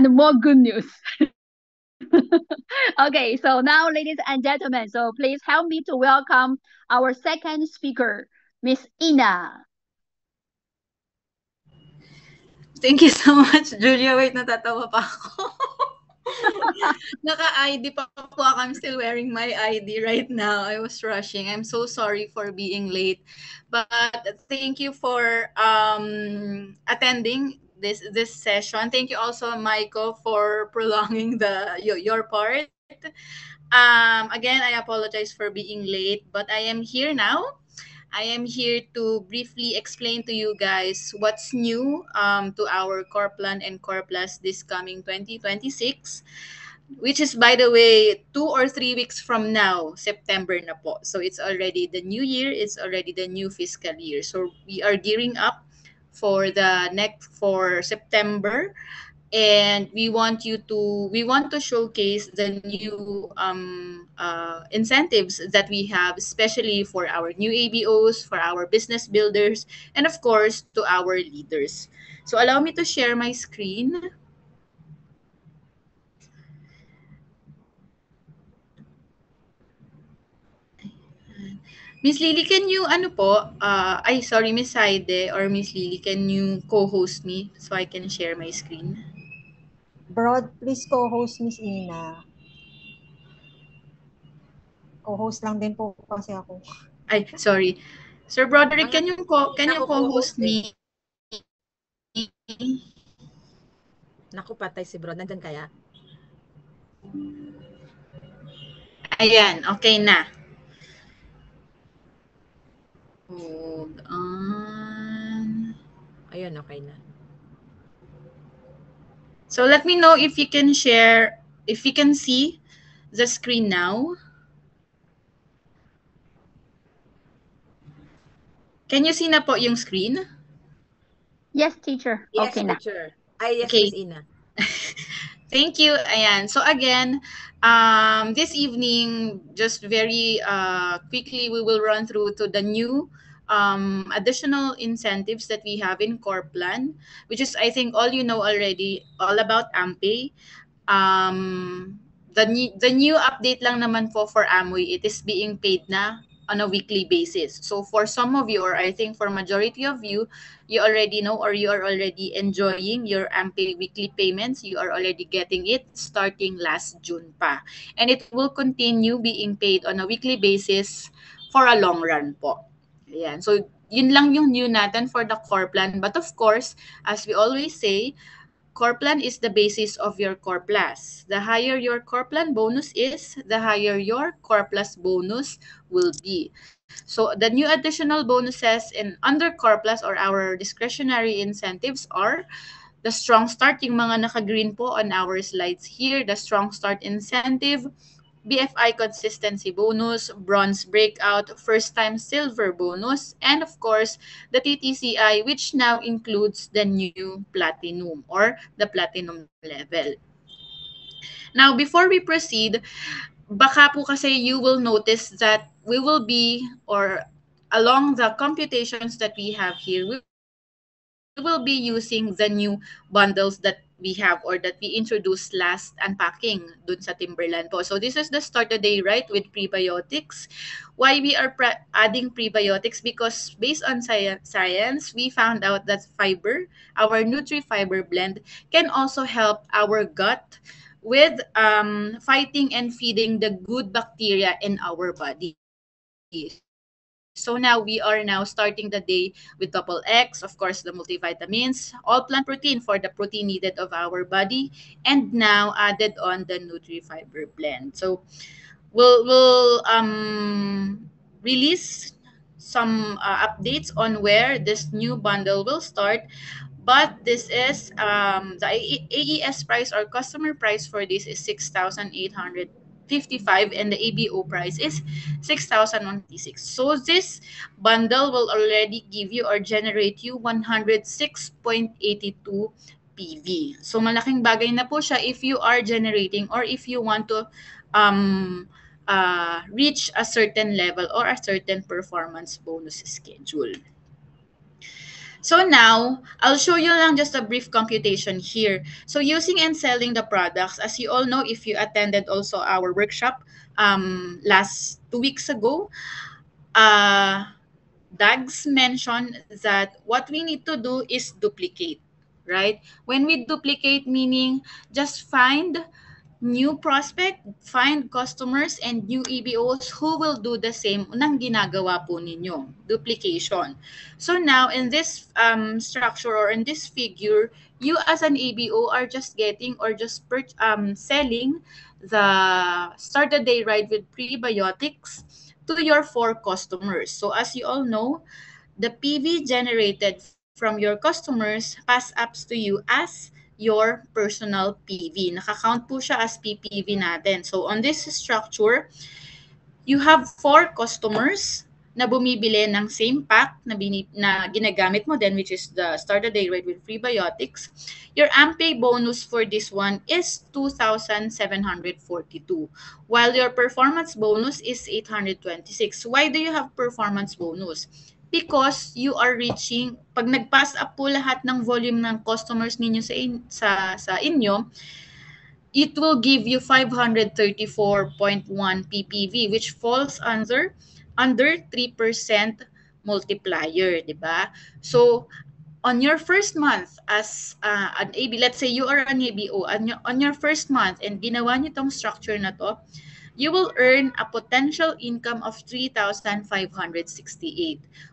more good news. Okay, so now, ladies and gentlemen, so please help me to welcome our second speaker, Miss Ina. Thank you so much, Julia. Wait, natatawa pa ako. Naka-ID pa po ako. I'm still wearing my ID right now. I was rushing. I'm so sorry for being late. But thank you for attending this session. Thank you also, Michael, for prolonging your part. Again, I apologize for being late, but I am here now. I am here to briefly explain to you guys what's new to our Core Plan and Core Plus this coming 2026, which is, by the way, 2 or 3 weeks from now, September na po. So it's already the new year, it's already the new fiscal year. So we are gearing up for September, and we want to showcase the new incentives that we have, especially for our new ABOs, for our business builders, and of course to our leaders. So allow me to share my screen. Miss Lily, can you sorry, Miss Saide or Miss Lily, can you co-host me so I can share my screen? Broad, please co-host Miss Ina. Co-host lang din po kasi ako. Ay, sorry. Sir Broderick, can you co-host me? Naku, patay si Bro. Nandyan kaya? Ayan, okay na. Hold on. Ayun, okay na. So let me know if you can share, if you can see the screen now. Can you see na po yung screen? Yes, teacher. Yes, Okay na. teacher. Ay, yes, Okay. Miss Ina. Thank you. Ayan. So again, this evening, just very quickly, we will run through to the new additional incentives that we have in Core Plan, which is, I think, all you know already, all about AMPay. The new update lang naman po for Amoy, it is being paid na on a weekly basis. So for some of you, or I think for majority of you, you already know or you are already enjoying your AMPay weekly payments. You are already getting it starting last June pa. And it will continue being paid on a weekly basis for a long run po. Ayan. So yun lang yung new natin for the core plan. But of course, as we always say, core plan is the basis of your core plus. The higher your core plan bonus is, the higher your core plus bonus will be. So the new additional bonuses in under core plus or our discretionary incentives are the strong start, yung mga naka-green po on our slides here, the strong start incentive, BFI consistency bonus, bronze breakout, first time silver bonus, and of course, the TTCI, which now includes the new platinum or the platinum level. Now, before we proceed, baka po kasi you will notice that we will be, or along the computations that we have here, we will be using the new bundles that we have or that we introduced last unpacking dun sa Timberland po. So this is the start of the day, right, with prebiotics. Why we are adding prebiotics? Because based on science, we found out that fiber, our Nutri-Fiber blend, can also help our gut with fighting and feeding the good bacteria in our body. So now we are now starting the day with double X, of course, the multivitamins, all plant protein for the protein needed of our body, and now added on the Nutri-Fiber blend. So we'll release some updates on where this new bundle will start. But this is the AES price or customer price for this is 6,855, and the ABO price is 6,156. So this bundle will already give you or generate you 106.82 PV. So malaking bagay na po siya if you are generating or if you want to reach a certain level or a certain performance bonus schedule. So now, I'll show you lang just a brief computation here. So using and selling the products, as you all know, if you attended also our workshop last 2 weeks ago, Dags mentioned that what we need to do is duplicate, right? When we duplicate, meaning just find new prospect, find customers, and new EBOs who will do the same ng ginagawa po ninyo, duplication. So now, in this structure or in this figure, you as an EBO are just getting or just selling the Start the Day Ride with Prebiotics to your 4 customers. So as you all know, the PV generated from your customers pass ups to you as your personal PV. Nakakount po siya as PPV natin. So on this structure, you have 4 customers na bumibili ng same pack na ginagamit mo then, which is the Start the Day Ride with Prebiotics. Your AMPay bonus for this one is 2,742, while your performance bonus is 826. Why do you have performance bonus? Because you are reaching, pag nag-pass up po lahat ng volume ng customers ninyo sa inyo, it will give you 534.1 PPV, which falls under 3% multiplier, di ba? So, on your first month as an AB, let's say you are an ABO, on your first month and ginawa niyo tong structure na to, you will earn a potential income of 3,568.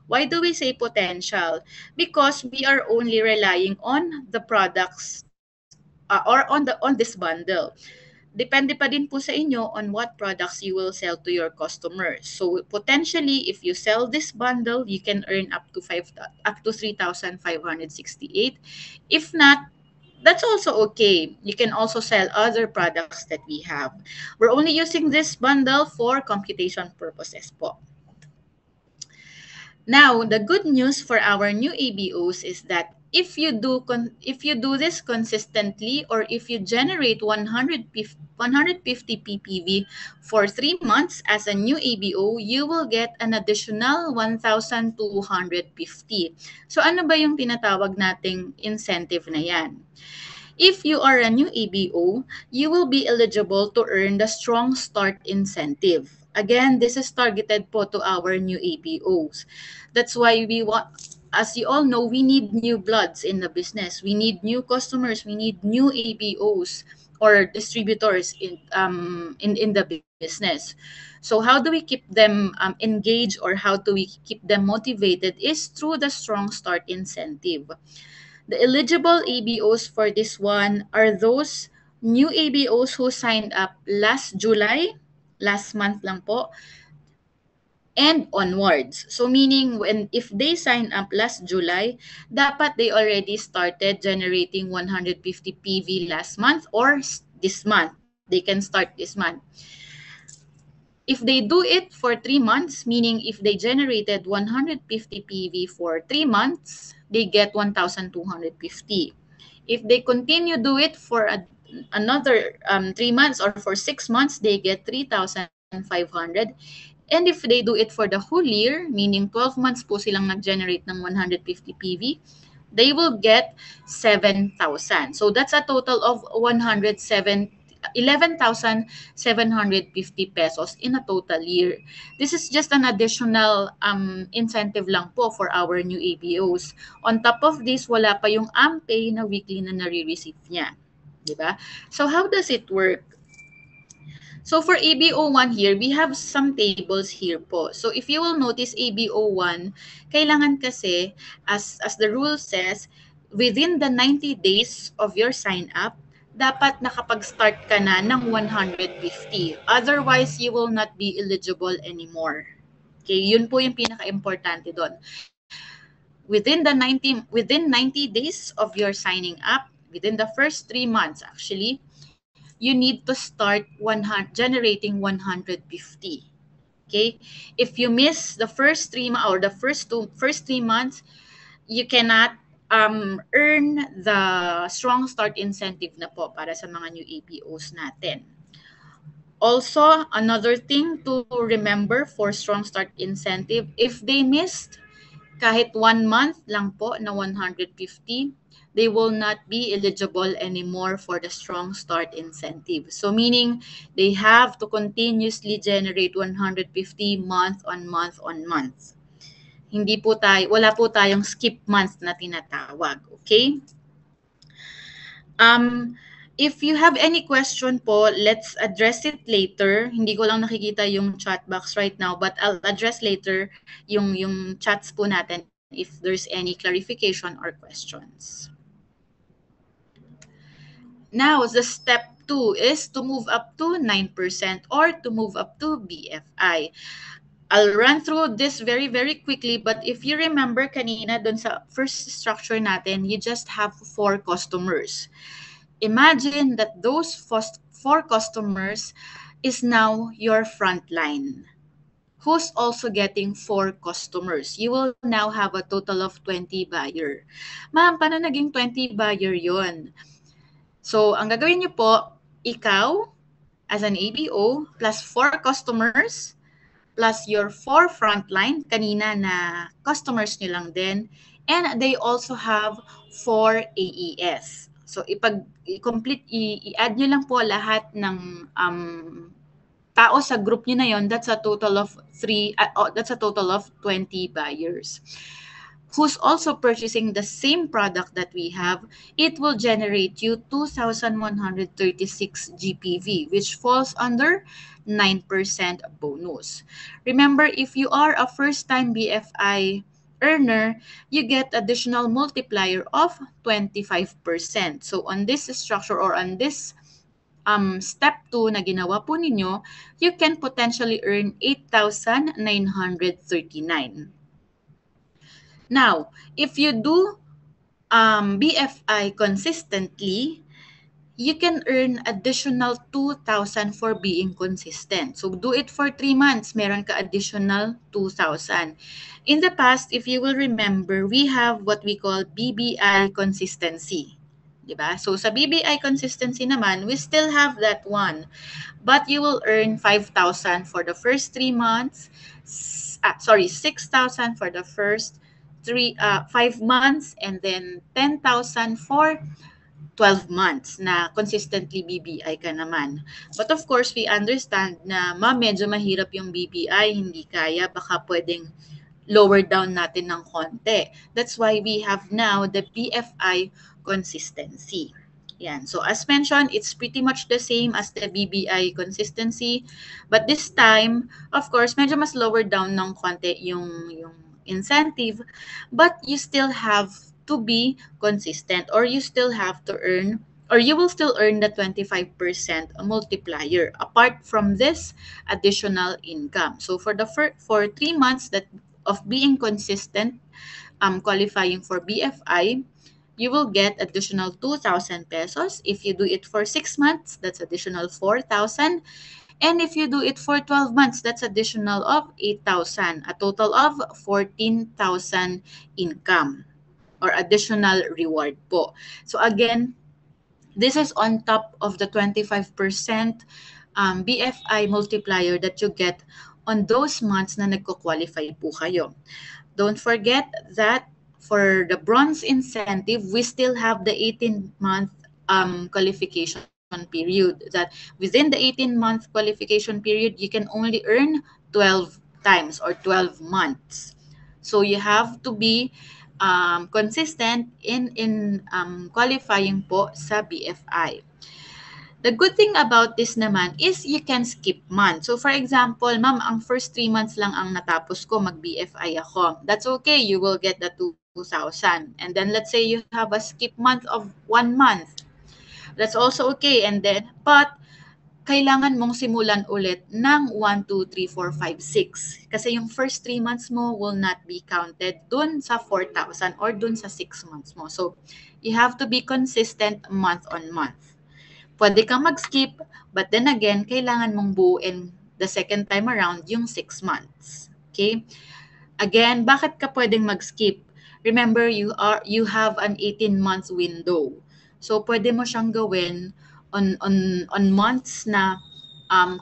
Why do we say potential? Because we are only relying on the products or on this bundle. Depende pa din po sa inyo on what products you will sell to your customers. So potentially, if you sell this bundle, you can earn up to 3,568. If not, that's also okay. You can also sell other products that we have. We're only using this bundle for computation purposes po. Now, the good news for our new ABOs is that if you do this consistently, or if you generate 150 PPV for 3 months as a new ABO, you will get an additional 1,250. So ano ba yung tinatawag nating incentive na yan? If you are a new ABO, you will be eligible to earn the Strong Start incentive. Again, this is targeted po to our new ABOs. That's why we want, as you all know, we need new bloods in the business. We need new customers. We need new ABOs or distributors in the business. So how do we keep them engaged, or how do we keep them motivated, is through the Strong Start incentive. The eligible ABOs for this one are those new ABOs who signed up last July, last month lang po, and onwards. So meaning, if they sign up last July, dapat they already started generating 150 PV last month or this month. They can start this month. If they do it for 3 months, meaning if they generated 150 PV for 3 months, they get 1,250. If they continue do it for another 3 months or for 6 months, they get 3,500. And if they do it for the whole year, meaning 12 months po silang nag-generate ng 150 PV, they will get 7,000. So that's a total of 11,750 pesos in a total year. This is just an additional incentive lang po for our new ABOs. On top of this, wala pa yung AMPay na weekly na nare-receive niya. Diba? So how does it work? So for ABO1 here, we have some tables here po. So if you will notice ABO1, kailangan kasi, as the rule says, within the 90 days of your sign up, dapat nakapag-start ka na ng 150. Otherwise, you will not be eligible anymore. Okay, yun po yung pinaka-importante doon. Within 90 days of your signing up, within the first 3 months actually, you need to start generating 150. Okay? If you miss the first 3 months or the first 3 months, you cannot earn the Strong Start incentive na po para sa mga new ABOs natin. Also, another thing to remember for Strong Start incentive, if they missed kahit 1 month lang po na 150, they will not be eligible anymore for the Strong Start incentive. So meaning they have to continuously generate 150 month on month on month. Wala po tayong skip month na tinatawag, okay? If you have any question po, let's address it later. Hindi ko lang nakikita yung chat box right now, but I'll address later yung chats po natin if there's any clarification or questions. Now, the step 2 is to move up to 9% or to move up to BFI. I'll run through this very, very quickly, but if you remember kanina dun sa first structure natin, you just have 4 customers. Imagine that those 4 customers is now your front line, who's also getting 4 customers. You will now have a total of 20 buyer. Ma'am, paano naging 20 buyer yon? So, ang gagawin niyo po, ikaw as an ABO plus 4 customers plus your 4 frontline, kanina na customers nyo lang din, and they also have 4 AES. So, i-add nyo lang po lahat ng tao sa group nyo na yon. That's a total of 20 buyers. Who's also purchasing the same product that we have, it will generate you 2,136 GPV, which falls under 9% bonus. Remember, if you are a first-time BFI earner, you get additional multiplier of 25%. So on this structure or on this step 2 na ginawa po ninyo, you can potentially earn 8,939. Now, if you do BFI consistently, you can earn additional 2,000 for being consistent. So do it for 3 months, meron ka additional 2,000. In the past, if you will remember, we have what we call BBI consistency. Diba? So sa BBI consistency naman, we still have that one. But you will earn 5,000 for the first 3 months. 6,000 for the first 5 months, and then 10,000 for 12 months na consistently BBI ka naman. But of course, we understand na medyo mahirap yung BBI, hindi kaya, baka pwedeng lower down natin ng konti. That's why we have now the BFI consistency. Yan. So as mentioned, it's pretty much the same as the BBI consistency. But this time, of course, medyo mas lower down ng konti yung incentive, but you still have to be consistent, or you still have to earn, or you will still earn the 25% multiplier apart from this additional income. So for 3 months of being consistent, qualifying for BFI, you will get additional 2,000 pesos. If you do it for 6 months, that's additional 4,000. And if you do it for 12 months, that's additional of 8,000, a total of 14,000 income or additional reward po. So again, this is on top of the 25% BFI multiplier that you get on those months na nagko-qualify po kayo. Don't forget that for the bronze incentive, we still have the 18-month qualification period, that within the 18-month qualification period, you can only earn 12 times or 12 months. So you have to be consistent in qualifying po sa BFI. The good thing about this naman is you can skip months. So for example, ma'am, ang first 3 months lang ang natapos ko, mag-BFI ako. That's okay, you will get the 2,000. And then let's say you have a skip month of 1 month. That's also okay. And then, but kailangan mong simulan ulit ng 1, 2, 3, 4, 5, 6. Kasi yung first 3 months mo will not be counted dun sa 4,000 or dun sa 6 months mo. So, you have to be consistent month on month. Pwede kang mag-skip, but then again, kailangan mong buuin the second time around yung 6 months. Okay? Again, bakit ka pwedeng mag-skip? Remember, you have an 18-month window. So, pwede mo siyang gawin on months na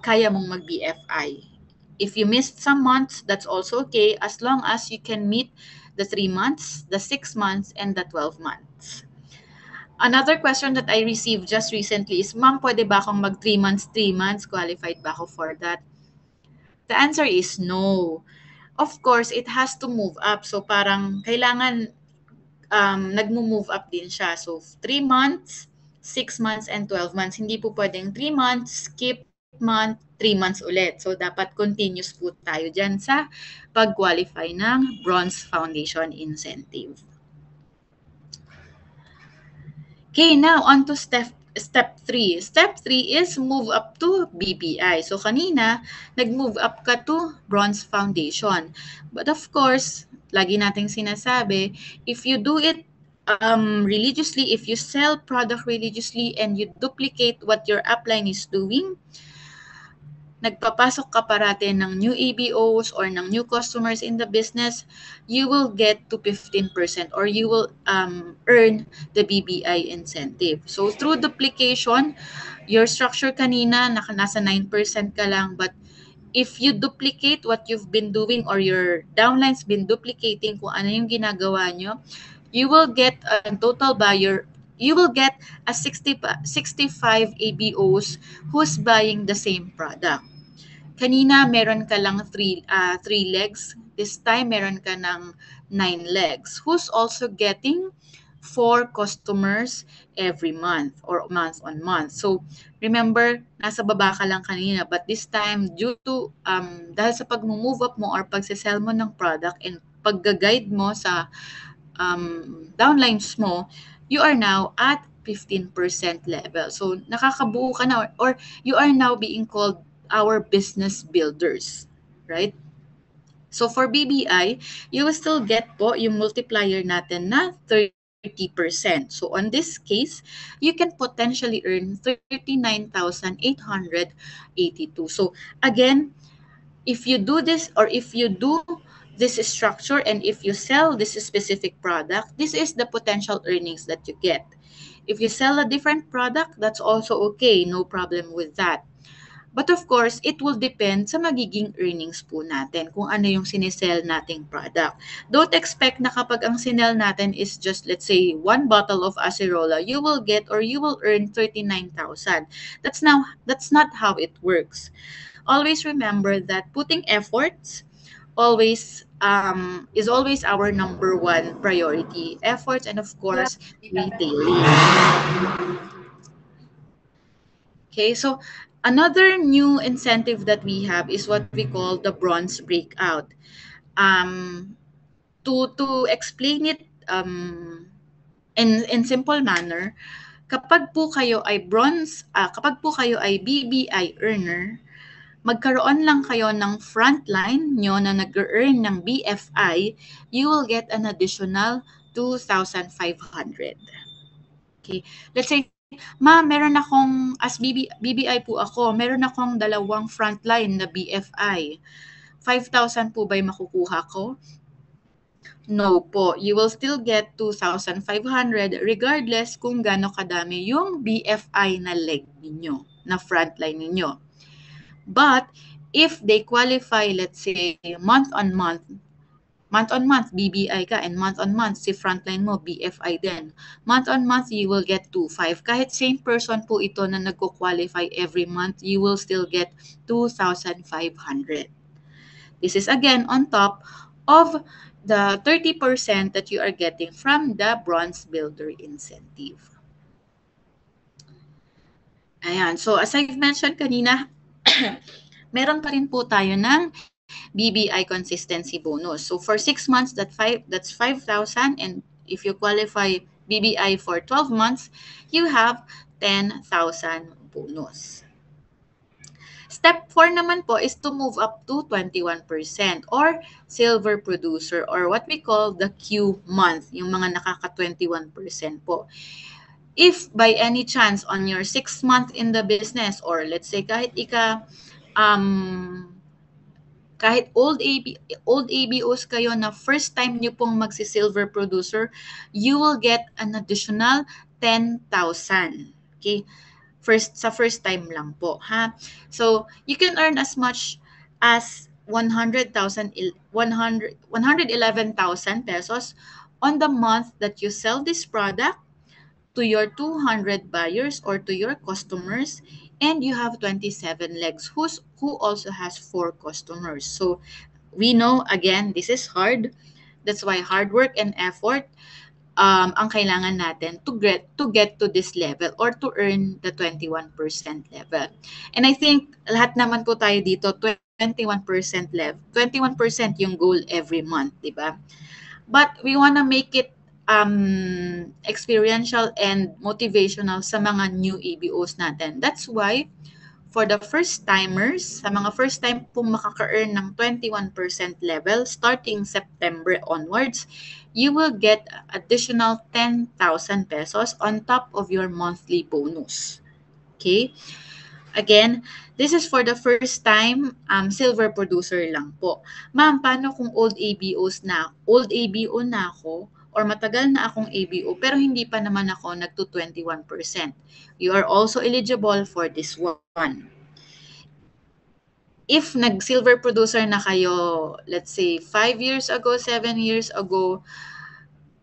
kaya mong mag-BFI. If you missed some months, that's also okay as long as you can meet the 3 months, the 6 months, and the 12 months. Another question that I received just recently is, Ma'am, pwede ba akong mag 3 months, 3 months? Qualified ba ako for that? The answer is no. Of course, it has to move up. So parang kailangan nagmo-move up din siya. So 3 months, 6 months, and 12 months. Hindi po pwedeng 3 months, skip month, 3 months ulit. So dapat continuous po tayo dyan sa pag-qualify ng Bronze Foundation Incentive. Okay, now on to step 3. Step 3 is move up to BPI. So kanina, nag-move up ka to Bronze Foundation. But of course, lagi nating sinasabi, if you do it religiously, if you sell product religiously and you duplicate what your upline is doing, nagpapasok ka parate ng new ABOs or ng new customers in the business, you will get to 15% or you will earn the BBI incentive. So through duplication, your structure kanina nasa 9% ka lang, but if you duplicate what you've been doing or your downline's been duplicating kung ano yung ginagawa nyo, you will get a total buyer, you will get a 65 ABOs who's buying the same product. Kanina, meron ka lang 3 legs. This time, meron ka ng 9 legs. Who's also getting 4 customers every month or month on month. So, remember, nasa baba ka lang kanina. But this time, due to, dahil sa pag-move up mo or pag-sell mo ng product and pag-guide mo sa downlines mo, you are now at 15% level. So, nakakabuo ka na or you are now being called our business builders, right? So for BBI, you will still get po yung multiplier natin na 30%. So on this case, you can potentially earn 39,882. So again, if you do this or if you do this structure and if you sell this specific product, this is the potential earnings that you get. If you sell a different product, that's also okay. No problem with that. But of course, it will depend sa magiging earnings po natin kung ano yung sinisell nating product. Don't expect na kapag ang sinell natin is just, let's say, 1 bottle of acerola, you will get or you will earn 39,000. That's not how it works. Always remember that putting efforts always is always our number 1 priority. Efforts and of course, retailing. Okay, so another new incentive that we have is what we call the bronze breakout. To explain it in simple manner, kapag po kayo ay BBI earner, magkaroon lang kayo ng frontline nyo na nag-earn ng BFI, you will get an additional 2,500. Okay, let's say, Ma'am, meron akong, as BBI po ako, meron akong 2 frontline na BFI. 5,000 po ba'y makukuha ko? No po. You will still get 2,500 regardless kung gaano kadami yung BFI na leg ninyo, na frontline ninyo. But if they qualify, let's say, month-on-month BBI ka and month-on-month si frontline mo BFI din. Month-on-month you will get 2,500. Kahit same person po ito na nagko-qualify every month, you will still get 2,500. This is again on top of the 30% that you are getting from the Bronze Builder Incentive. Ayan. So as I've mentioned kanina, meron pa rin po tayo ng BBI consistency bonus. So for 6 months, that's 5,000, and if you qualify BBI for 12 months, you have 10,000 bonus. Step 4 naman po is to move up to 21% or silver producer or what we call the Q month, yung mga nakaka 21% po. If by any chance on your 6th month in the business or let's say kahit kahit old ABOs kayo na first time nyo pong magsi-silver producer, you will get an additional 10,000. Okay? First time lang po, ha? So, you can earn as much as 111,000 pesos on the month that you sell this product to your 200 buyers or to your customers, and you have 27 legs who also has 4 customers. So we know, again, this is hard. That's why hard work and effort ang kailangan natin to get to this level or to earn the 21% level. And I think lahat naman po tayo dito 21% level. 21% yung goal every month, di ba? But we wanna make it experiential and motivational sa mga new ABOs natin. That's why for the first timers, sa mga first time pong makaka-earn ng 21% level starting September onwards, you will get additional 10,000 pesos on top of your monthly bonus. Okay? Again, this is for the first time silver producer lang po. Ma'am, paano kung old ABO na ako or matagal na akong ABO pero hindi pa naman ako nagto 21%? You are also eligible for this one. If nag-silver producer na kayo, let's say 5 years ago, 7 years ago,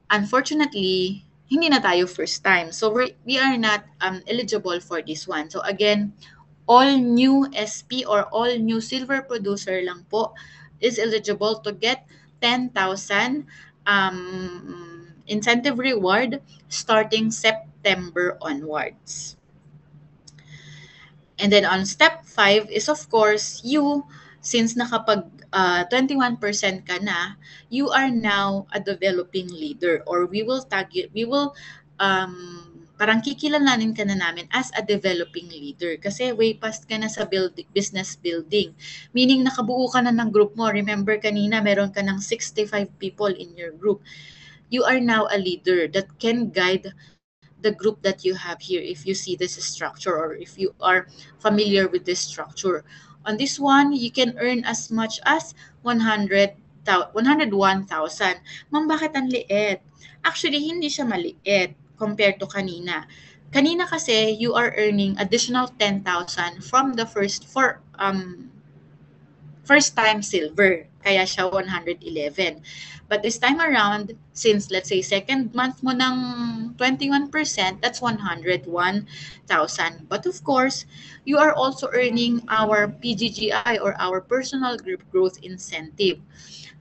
unfortunately, hindi na tayo first time. So we are not eligible for this one. So again, all new SP or all new silver producer lang po is eligible to get 10,000 incentive reward starting September onwards. And then on step 5 is of course you, since nakapag 21% ka na, you are now a developing leader, or we will parang kikilalanin ka na namin as a developing leader kasi way past ka na sa business building. Meaning nakabuo ka na ng group mo. Remember kanina meron ka ng 65 people in your group. You are now a leader that can guide the group that you have here if you see this structure or if you are familiar with this structure. On this one, you can earn as much as 101,000. Ma'am, bakit ang liit? Actually, hindi siya maliit compared to kanina. Kanina kasi, you are earning additional 10,000 from the first time silver. Kaya siya 111. But this time around, since let's say second month mo ng 21%, that's 101,000. But of course, you are also earning our PGGI or our personal group growth incentive.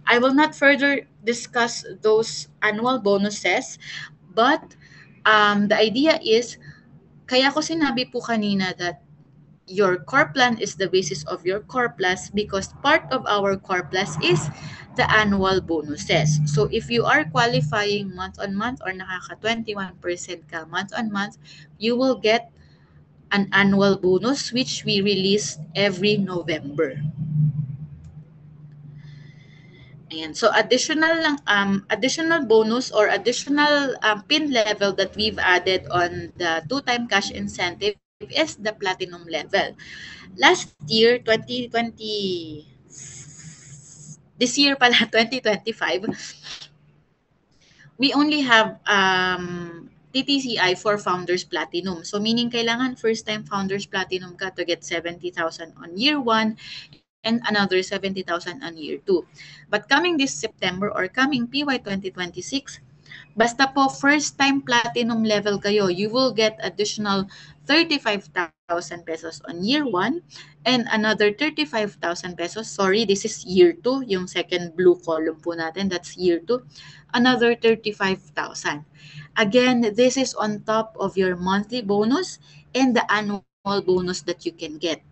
I will not further discuss those annual bonuses, but the idea is, kaya ko sinabi po kanina that your core plan is the basis of your core plus because part of our core plus is the annual bonuses. So if you are qualifying month on month or nakaka 21% ka month on month, you will get an annual bonus which we release every November. Ayan. So additional bonus or additional pin level that we've added on the 2-time cash incentive is the platinum level. Last year, 2020, this year pala, 2025, we only have TTCI for Founders Platinum. So meaning kailangan first-time Founders Platinum ka to get 70,000 on year 1 and another 70,000 on year 2. But coming this September or coming PY 2026, basta po first-time platinum level kayo, you will get additional 35,000 pesos on year 1 and another 35,000 pesos. Sorry, this is year 2. Yung second blue column po natin, that's year 2. Another 35,000. Again, this is on top of your monthly bonus and the annual bonus that you can get.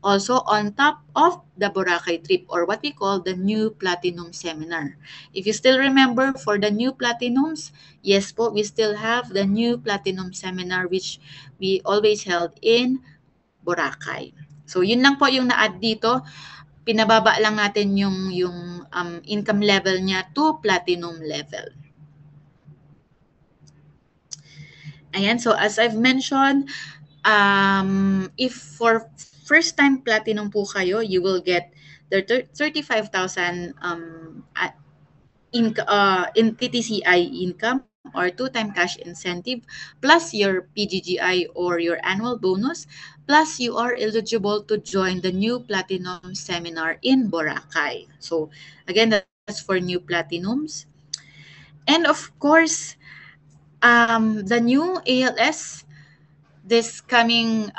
Also on top of the Boracay trip or what we call the new platinum seminar. If you still remember for the new platinums, yes po, we still have the new platinum seminar which we always held in Boracay. So yun lang po yung na-add dito. Pinababa lang natin yung income level niya to platinum level. Ayan, so as I've mentioned, if for first-time platinum po kayo, you will get the 35,000 in TTCI income or 2-time cash incentive, plus your PGGI or your annual bonus, plus you are eligible to join the new Platinum Seminar in Boracay. So again, that's for new Platinums. And of course, the new ALS this coming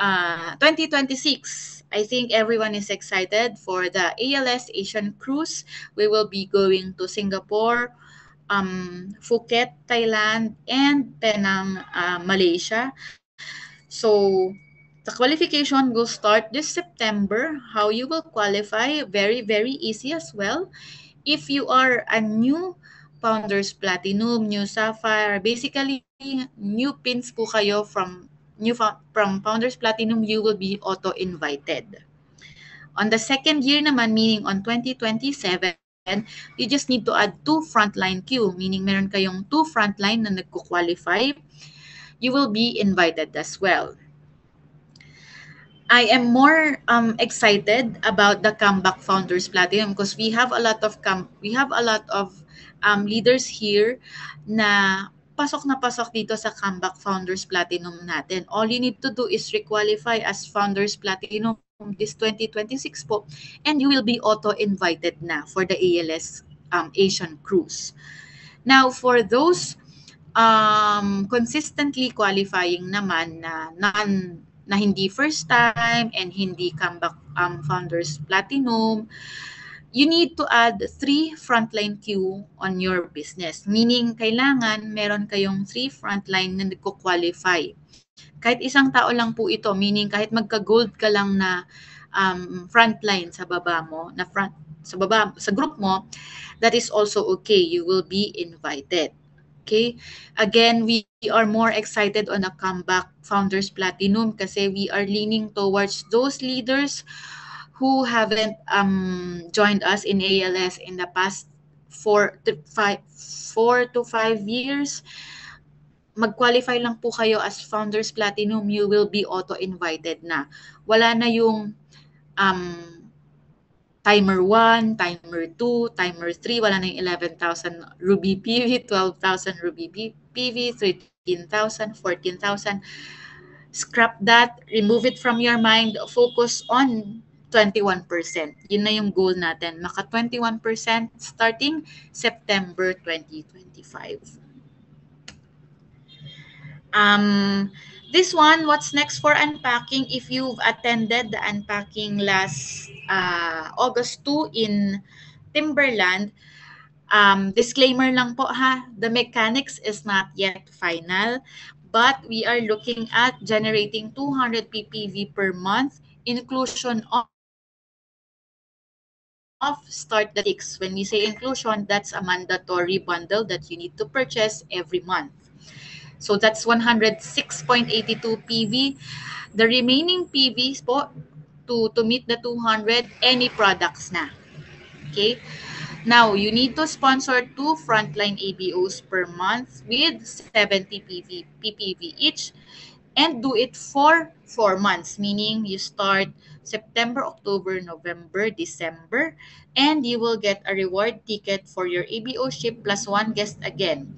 2026. I think everyone is excited for the ALS Asian Cruise. We will be going to Singapore, Phuket, Thailand, and Penang, Malaysia. So the qualification will start this September. How you will qualify? Very, very easy as well. If you are a new Founders Platinum, new Sapphire, basically new pins po kayo from Founders Platinum, you will be auto-invited. On the second year naman, meaning on 2027, you just need to add 2 frontline queue, meaning meron kayong 2 frontline na nagko-qualify. You will be invited as well. I am more excited about the Comeback Founders Platinum because we have a lot of leaders here na pasok dito sa Comeback Founders Platinum natin. All you need to do is requalify as Founders Platinum this 2026 po, and you will be auto-invited na for the ALS Asian Cruise. Now, for those consistently qualifying naman na hindi first time and hindi Comeback Founders Platinum, you need to add 3 frontline queue on your business. Meaning, kailangan meron kayong 3 frontline na nagko-qualify. Kahit isang tao lang po ito, meaning kahit magka-gold ka lang na frontline sa baba mo, sa group mo, that is also okay. You will be invited. Okay? Again, we are more excited on a Comeback Founders Platinum kasi we are leaning towards those leaders who haven't joined us in ALS in the past 4 to 5 years. Mag-qualify lang po kayo as Founders Platinum, you will be auto-invited na. Wala na yung Timer 1, Timer 2, Timer 3, wala na yung 11,000 Ruby PV, 12,000 Ruby PV, 13,000, 14,000. Scrap that, remove it from your mind, focus on 21%. Yun na yung goal natin, maka 21% starting September 2025. This one, what's next for unpacking? If you've attended the unpacking last August 2 in Timberland, disclaimer lang po ha, the mechanics is not yet final, but we are looking at generating 200 PPV per month, inclusion of Start the Ticks. When we say inclusion, that's a mandatory bundle that you need to purchase every month. So that's 106.82 PV. The remaining PVs po, to meet the 200, any products na. Okay? Now, you need to sponsor 2 frontline ABOs per month with 70 PPV each and do it for 4 months, meaning you start September, October, November, December, and you will get a reward ticket for your ABO ship plus 1 guest again.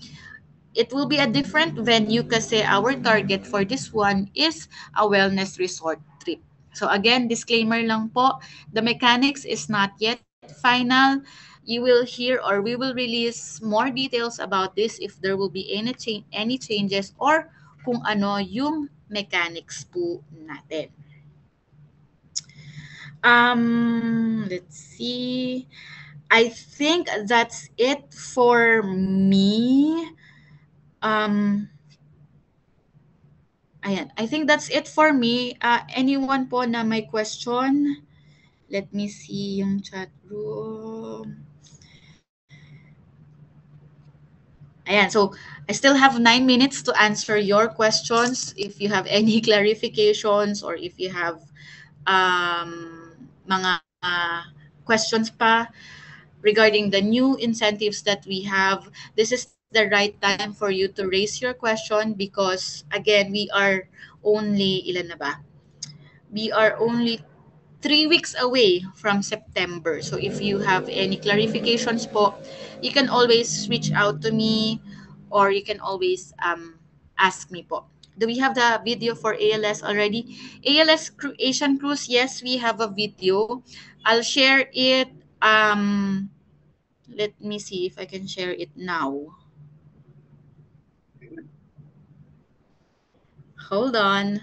It will be a different venue kasi our target for this one is a wellness resort trip. So again, disclaimer lang po, the mechanics is not yet final. You will hear or we will release more details about this if there will be any changes or kung ano yung mechanics po natin. Let's see. I think that's it for me. Ayan, I think that's it for me. Anyone po na may question? Let me see yung chat room. Ayan, so I still have 9 minutes to answer your questions. If you have any clarifications or if you have mga questions pa regarding the new incentives that we have, this is the right time for you to raise your question because again, we are only, ilan na ba? We are only 3 weeks away from September. So if you have any clarifications po, you can always reach out to me or you can always ask me po. Do we have the video for ALS already? Asian Cruise, yes, we have a video. I'll share it. Let me see if I can share it now. Hold on.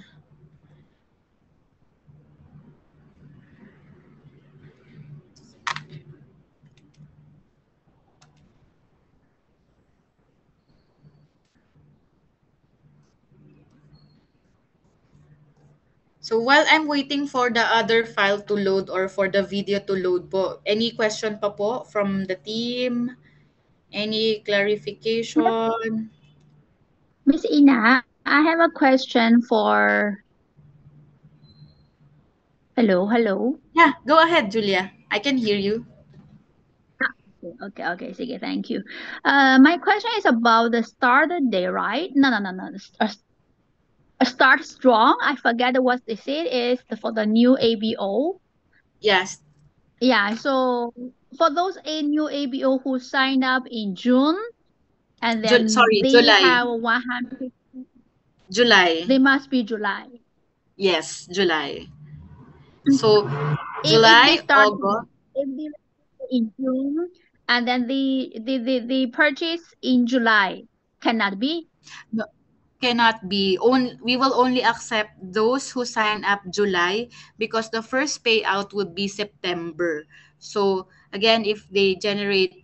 So while I'm waiting for the other file to load or for the video to load po, any question pa po from the team? Any clarification? Miss Ina, I have a question for. Hello. Yeah, go ahead, Julia. I can hear you. Okay. Sige, thank you. My question is about the start day, right? No. Start strong. I forget what they said is for the new ABO. Yes. Yeah. So for those new ABO who signed up in June, and then they July. have 100. July. They must be July. Yes, July. So If they July, start August. if they in June, and then the purchase in July cannot be. No, cannot be. We will only accept those who sign up July because the first payout would be September. So again, if they generate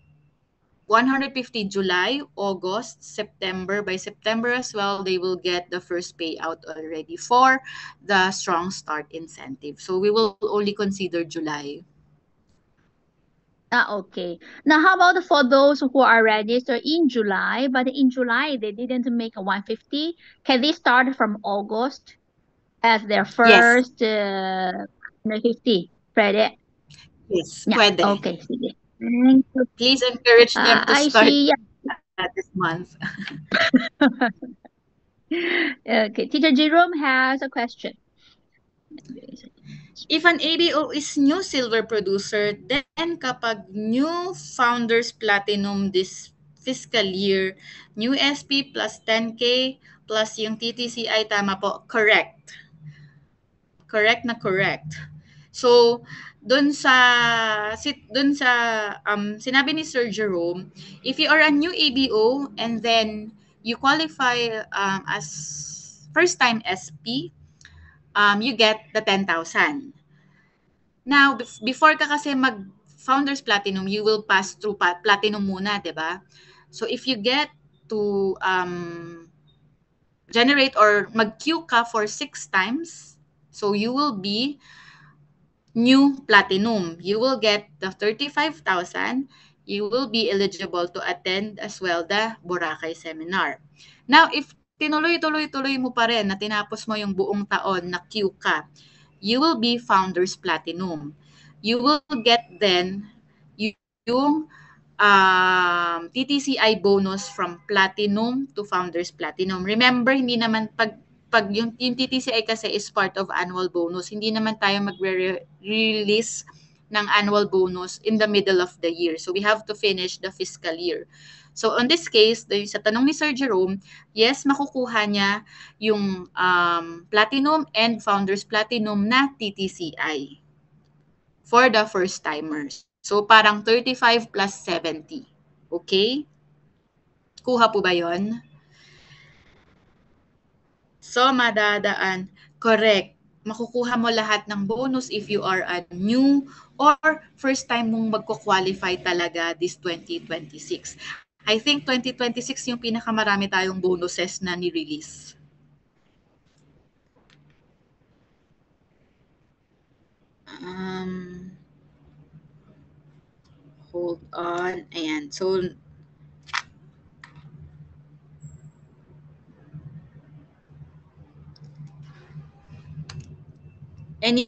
150 July, August, September, by September as well, they will get the first payout already for the Strong Start incentive. So we will only consider July. Okay. Now, how about for those who are registered in July, but in July they didn't make a 150? Can they start from August as their Yes, first 150? Pwede? yes, Yeah. pwede. Okay. Sige. Thank you. Please encourage them to I start see. this month. Okay. Teacher Jerome has a question. If an ABO is new silver producer, then kapag new founders platinum this fiscal year, new SP plus 10K plus yung TTCI, tama po, correct. Correct. So, dun sa sinabi ni Sir Jerome, if you are a new ABO and then you qualify as first time SP, you get the 10,000. Now, before ka kasi mag Founders Platinum, you will pass through Platinum muna, 'di ba? So if you get to generate or mag-queue ka for 6 times, so you will be new Platinum. You will get the 35,000. You will be eligible to attend as well the Boracay seminar. Now, if tinuloy-tuloy mo pa rin na tinapos mo yung buong taon na queue ka, you will be Founders Platinum. You will get then yung TTCI bonus from Platinum to Founders Platinum. Remember, hindi naman pag yung TTCI kasi is part of annual bonus, hindi naman tayo magre-release ng annual bonus in the middle of the year. So we have to finish the fiscal year. So on this case, sa tanong ni Sir Jerome, yes, makukuha niya yung Platinum and Founders Platinum na TTCI for the first timers. So parang 35 plus 70. Okay? Kuha po ba yon? So madadaan. Correct. Makukuha mo lahat ng bonus if you are a new or first time mong magko-qualify talaga this 2026. I think 2026 yung pinakamarami tayong bonuses na ni-release. Hold on. Ayan. So, any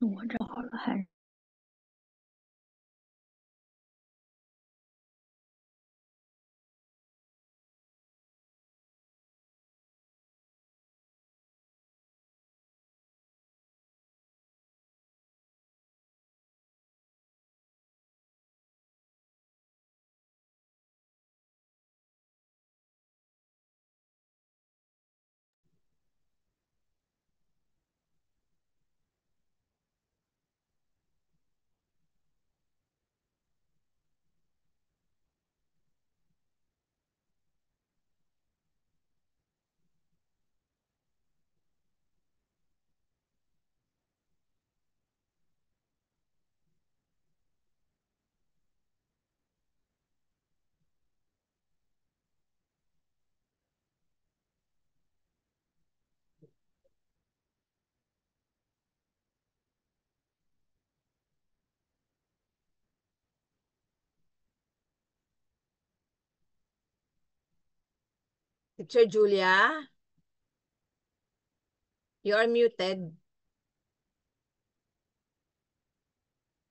我找好了，还 Teacher Julia, you are muted.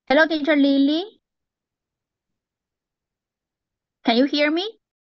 Hello, Teacher Lily. Can you hear me?